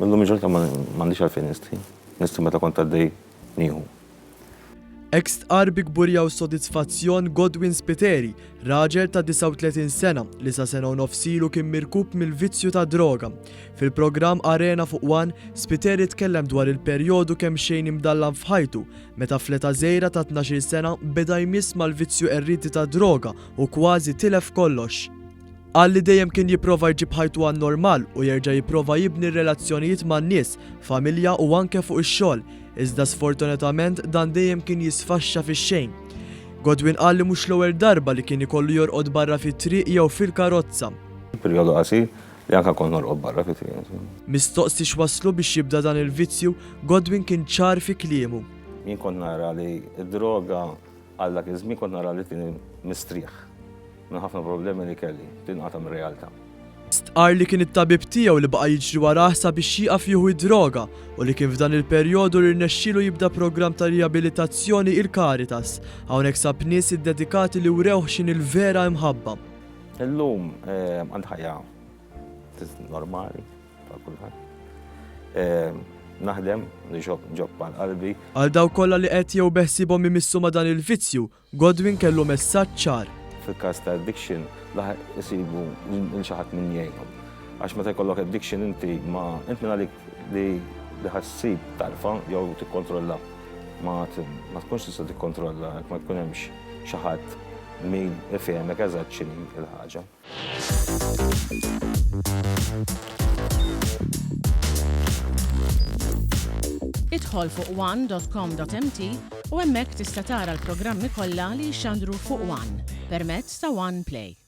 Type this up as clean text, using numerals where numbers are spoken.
Illum il-ġurnata m'għandix għalfejn nisti meta kont għaddej nieħu. Ex-tqar bi kburja u sodisfazzjon Godwin Spiteri, raġel ta' 39 sena li sa sena u nofsilu kien mirkub mill-vizzju ta' droga. Fil-programm Arena fuq One, Spiteri tkellem dwar il-perjodu kemm xejn imdallan f'ħajtu, meta fleta żgħira ta' 12 sena beda jmiss mal-vizzju erriti ta' droga u kważi tilef kollox. Qal li dejjem kien jipprova jġib ħajtu għan normal u jerġa' jipprova jibni relazzjonijiet man-nies, familja u anke fuq ix-xogħol, iżda sfortunatament dan dejjem kien jisfaxxa fix-xejn. Godwin qal li mhux l-ewwel darba li kien ikollu jorqod barra fit-triq jew fil-karozza. Perjodu qasir li anke kont norqod barra fit-triq. Mistoqsi x'waslu biex jibda dan il-vizzju, Godwin kien ċar fi kliemu. Jien kont nara li d-droga għal dak iż-żmien kont nara li tieni mistrieħ. Minn ħafna problemi li kelli, tinqata' mir-realtà. Stqar li kien it-tabib tiegħu li baqa' jiġri warah sabiex jieqaf jieħu d-droga u li kien f'dan il-perjodu li rnexxielu jibda programm ta' riabilitazzjoni il-Caritas. Hawnhekk sab nies iddedikati li wrew x'in il-vera imħabba. Illum għand ħajja normali ta' kulħadd. Naħdem li ġob għal qalbi. Għal daw kollha li qed jew beħsibhom imissu ma' dan il-vizzju, Godwin kellu messaġġ ċar. Fil-każ ta' addiction laħ isibu xi ħadd min jgħinhom. Għax meta jkollok addiction inti minn għalik li ħassib tarfa jew tikkontrolla ma tkunx tista' tikkontrolla ma tkun hemmx xi ħadd min ifehmek eżatt x'inhi l-ħaġa. Idħol fuq one.com.mt u hemmhekk tista' tara l-programmi kollha li jxandru fuq One permezz ta' One Play.